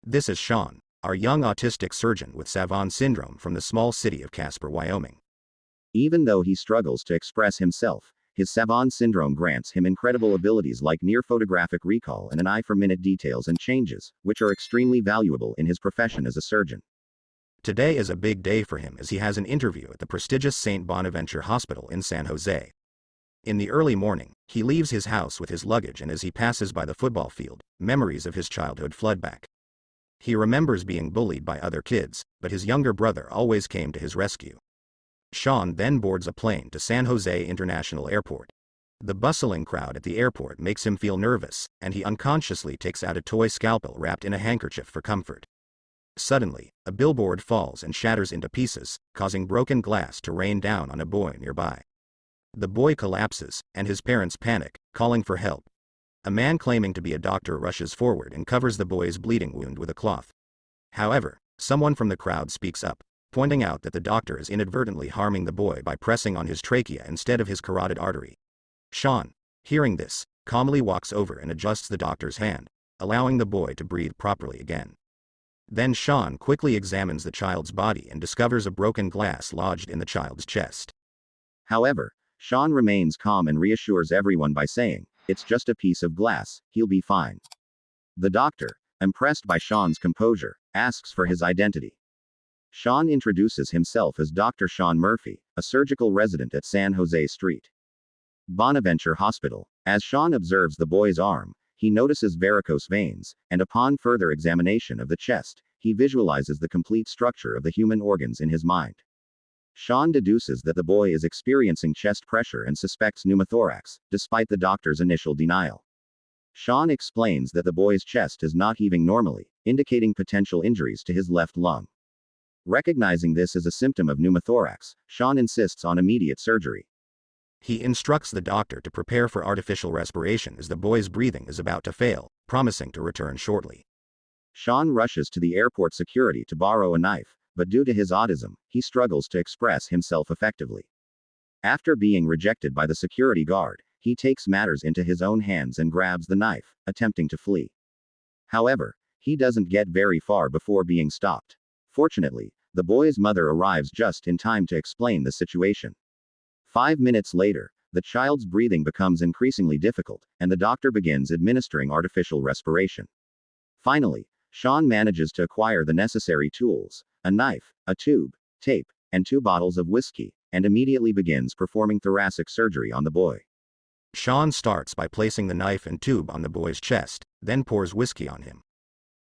This is Shaun, our young autistic surgeon with Savant syndrome from the small city of Casper, Wyoming. Even though he struggles to express himself, his Savant syndrome grants him incredible abilities like near photographic recall and an eye for minute details and changes, which are extremely valuable in his profession as a surgeon. Today is a big day for him as he has an interview at the prestigious St. Bonaventure Hospital in San Jose. In the early morning, he leaves his house with his luggage, and as he passes by the football field, memories of his childhood flood back. He remembers being bullied by other kids, but his younger brother always came to his rescue. Shaun then boards a plane to San Jose International Airport. The bustling crowd at the airport makes him feel nervous, and he unconsciously takes out a toy scalpel wrapped in a handkerchief for comfort. Suddenly, a billboard falls and shatters into pieces, causing broken glass to rain down on a boy nearby. The boy collapses, and his parents panic, calling for help. A man claiming to be a doctor rushes forward and covers the boy's bleeding wound with a cloth. However, someone from the crowd speaks up, pointing out that the doctor is inadvertently harming the boy by pressing on his trachea instead of his carotid artery. Shaun, hearing this, calmly walks over and adjusts the doctor's hand, allowing the boy to breathe properly again. Then Shaun quickly examines the child's body and discovers a broken glass lodged in the child's chest. However, Shaun remains calm and reassures everyone by saying, "It's just a piece of glass, he'll be fine." The doctor, impressed by Shaun's composure, asks for his identity. Shaun introduces himself as Dr. Shaun Murphy, a surgical resident at San Jose St. Bonaventure Hospital. As Shaun observes the boy's arm, he notices varicose veins, and upon further examination of the chest, he visualizes the complete structure of the human organs in his mind. Shaun deduces that the boy is experiencing chest pressure and suspects pneumothorax, despite the doctor's initial denial. Shaun explains that the boy's chest is not heaving normally, indicating potential injuries to his left lung. Recognizing this as a symptom of pneumothorax, Shaun insists on immediate surgery. He instructs the doctor to prepare for artificial respiration as the boy's breathing is about to fail, promising to return shortly. Shaun rushes to the airport security to borrow a knife, but due to his autism, he struggles to express himself effectively. After being rejected by the security guard, he takes matters into his own hands and grabs the knife, attempting to flee. However, he doesn't get very far before being stopped. Fortunately, the boy's mother arrives just in time to explain the situation. 5 minutes later, the child's breathing becomes increasingly difficult, and the doctor begins administering artificial respiration. Finally, Shaun manages to acquire the necessary tools, a knife, a tube, tape, and 2 bottles of whiskey, and immediately begins performing thoracic surgery on the boy. Shaun starts by placing the knife and tube on the boy's chest, then pours whiskey on him.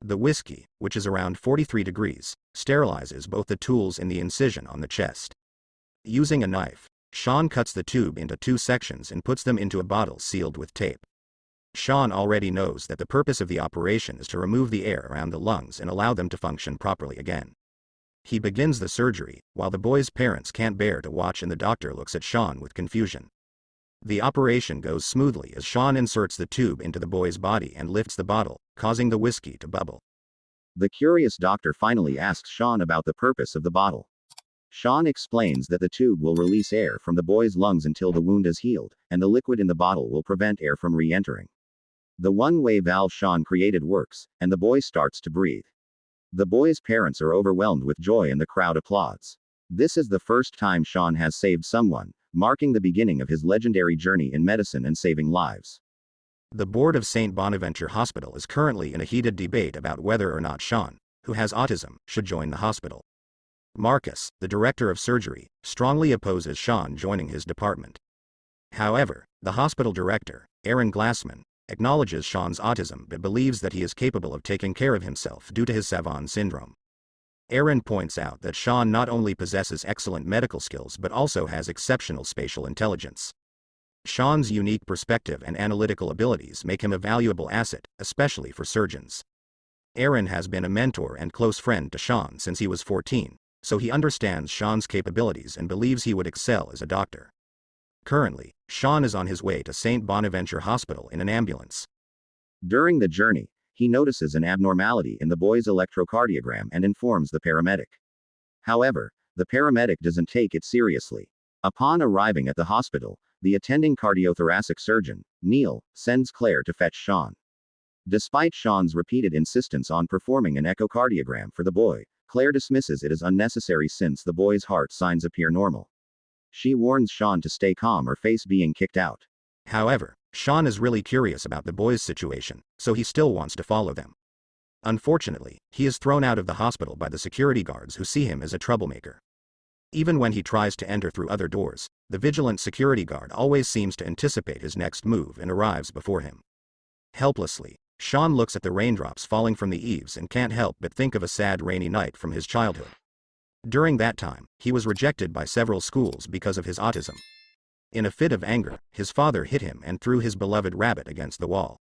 The whiskey, which is around 43 degrees, sterilizes both the tools and the incision on the chest. Using a knife, Shaun cuts the tube into 2 sections and puts them into a bottle sealed with tape. Shaun already knows that the purpose of the operation is to remove the air around the lungs and allow them to function properly again. He begins the surgery, while the boy's parents can't bear to watch, and the doctor looks at Shaun with confusion. The operation goes smoothly as Shaun inserts the tube into the boy's body and lifts the bottle, causing the whiskey to bubble. The curious doctor finally asks Shaun about the purpose of the bottle. Shaun explains that the tube will release air from the boy's lungs until the wound is healed, and the liquid in the bottle will prevent air from re-entering. The one-way valve Shaun created works, and the boy starts to breathe. The boy's parents are overwhelmed with joy and the crowd applauds. This is the first time Shaun has saved someone, marking the beginning of his legendary journey in medicine and saving lives. The board of St. Bonaventure Hospital is currently in a heated debate about whether or not Shaun, who has autism, should join the hospital. Marcus, the director of surgery, strongly opposes Shaun joining his department. However, the hospital director, Aaron Glassman, acknowledges Shaun's autism but believes that he is capable of taking care of himself due to his Savant syndrome. Aaron points out that Shaun not only possesses excellent medical skills but also has exceptional spatial intelligence. Shaun's unique perspective and analytical abilities make him a valuable asset, especially for surgeons. Aaron has been a mentor and close friend to Shaun since he was 14, so he understands Shaun's capabilities and believes he would excel as a doctor. Currently, Shaun is on his way to St. Bonaventure Hospital in an ambulance. During the journey, he notices an abnormality in the boy's electrocardiogram and informs the paramedic. However, the paramedic doesn't take it seriously. Upon arriving at the hospital, the attending cardiothoracic surgeon, Neil, sends Claire to fetch Shaun. Despite Shaun's repeated insistence on performing an echocardiogram for the boy, Claire dismisses it as unnecessary since the boy's heart signs appear normal. She warns Shaun to stay calm or face being kicked out. However, Shaun is really curious about the boy's situation, so he still wants to follow them. Unfortunately, he is thrown out of the hospital by the security guards who see him as a troublemaker. Even when he tries to enter through other doors, the vigilant security guard always seems to anticipate his next move and arrives before him. Helplessly, Shaun looks at the raindrops falling from the eaves and can't help but think of a sad rainy night from his childhood. During that time, he was rejected by several schools because of his autism. In a fit of anger, his father hit him and threw his beloved rabbit against the wall.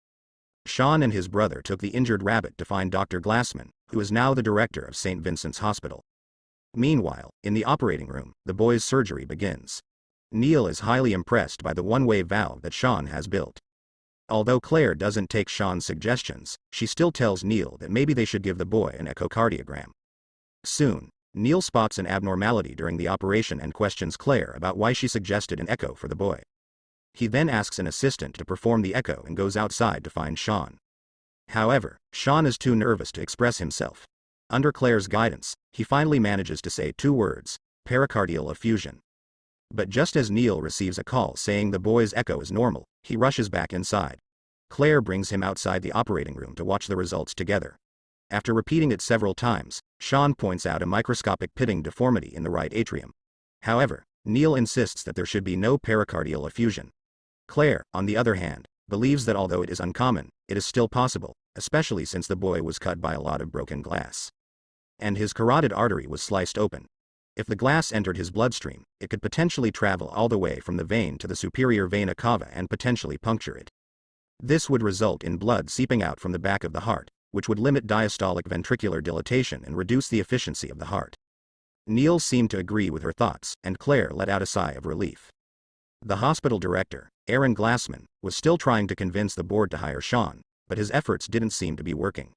Shaun and his brother took the injured rabbit to find Dr. Glassman, who is now the director of St. Vincent's Hospital. Meanwhile, in the operating room, the boy's surgery begins. Neil is highly impressed by the one-way valve that Shaun has built. Although Claire doesn't take Shaun's suggestions, she still tells Neil that maybe they should give the boy an echocardiogram. Soon, Neil spots an abnormality during the operation and questions Claire about why she suggested an echo for the boy. He then asks an assistant to perform the echo and goes outside to find Shaun. However, Shaun is too nervous to express himself. Under Claire's guidance, he finally manages to say 2 words, pericardial effusion. But just as Neil receives a call saying the boy's echo is normal, he rushes back inside. Claire brings him outside the operating room to watch the results together. After repeating it several times, Shaun points out a microscopic pitting deformity in the right atrium. However, Neil insists that there should be no pericardial effusion. Claire, on the other hand, believes that although it is uncommon, it is still possible, especially since the boy was cut by a lot of broken glass. And his carotid artery was sliced open. If the glass entered his bloodstream, it could potentially travel all the way from the vein to the superior vena cava and potentially puncture it. This would result in blood seeping out from the back of the heart, which would limit diastolic ventricular dilatation and reduce the efficiency of the heart. Neil seemed to agree with her thoughts, and Claire let out a sigh of relief. The hospital director, Aaron Glassman, was still trying to convince the board to hire Shaun, but his efforts didn't seem to be working.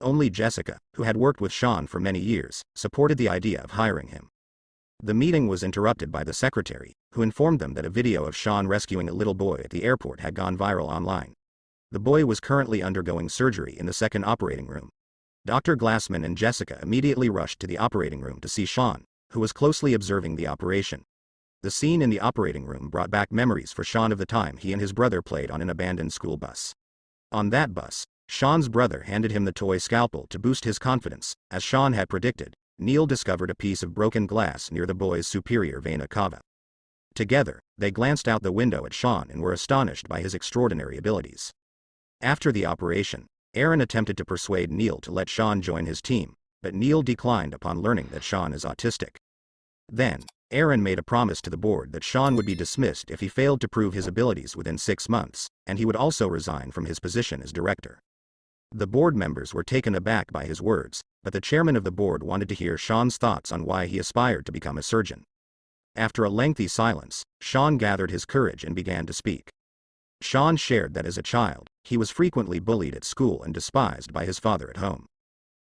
Only Jessica, who had worked with Shaun for many years, supported the idea of hiring him. The meeting was interrupted by the secretary, who informed them that a video of Shaun rescuing a little boy at the airport had gone viral online. The boy was currently undergoing surgery in the second operating room. Dr. Glassman and Jessica immediately rushed to the operating room to see Shaun, who was closely observing the operation. The scene in the operating room brought back memories for Shaun of the time he and his brother played on an abandoned school bus. On that bus, Shaun's brother handed him the toy scalpel to boost his confidence. As Shaun had predicted, Neil discovered a piece of broken glass near the boy's superior vena cava. Together, they glanced out the window at Shaun and were astonished by his extraordinary abilities. After the operation, Aaron attempted to persuade Neil to let Shaun join his team, but Neil declined upon learning that Shaun is autistic. Then, Aaron made a promise to the board that Shaun would be dismissed if he failed to prove his abilities within 6 months, and he would also resign from his position as director. The board members were taken aback by his words, but the chairman of the board wanted to hear Shaun's thoughts on why he aspired to become a surgeon. After a lengthy silence, Shaun gathered his courage and began to speak. Shaun shared that as a child, he was frequently bullied at school and despised by his father at home.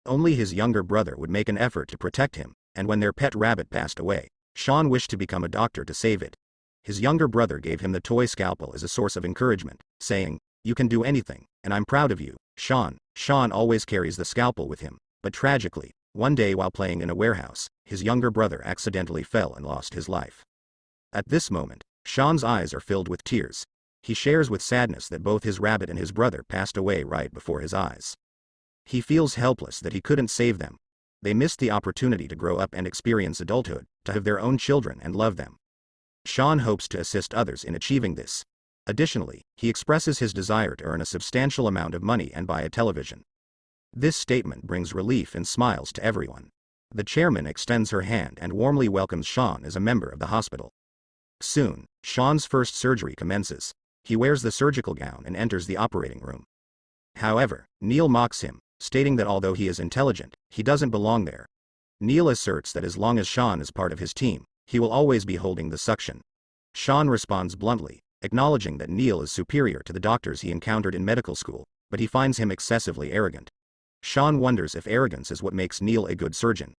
Only his younger brother would make an effort to protect him, and when their pet rabbit passed away, Shaun wished to become a doctor to save it. His younger brother gave him the toy scalpel as a source of encouragement, saying, "You can do anything, and I'm proud of you, Shaun." Shaun always carries the scalpel with him, but tragically, one day while playing in a warehouse, his younger brother accidentally fell and lost his life. At this moment, Shaun's eyes are filled with tears. He shares with sadness that both his rabbit and his brother passed away right before his eyes. He feels helpless that he couldn't save them. They missed the opportunity to grow up and experience adulthood, to have their own children and love them. Shaun hopes to assist others in achieving this. Additionally, he expresses his desire to earn a substantial amount of money and buy a television. This statement brings relief and smiles to everyone. The chairman extends her hand and warmly welcomes Shaun as a member of the hospital. Soon, Shaun's first surgery commences. He wears the surgical gown and enters the operating room. However, Neil mocks him, stating that although he is intelligent, he doesn't belong there. Neil asserts that as long as Shaun is part of his team, he will always be holding the suction. Shaun responds bluntly, acknowledging that Neil is superior to the doctors he encountered in medical school, but he finds him excessively arrogant. Shaun wonders if arrogance is what makes Neil a good surgeon.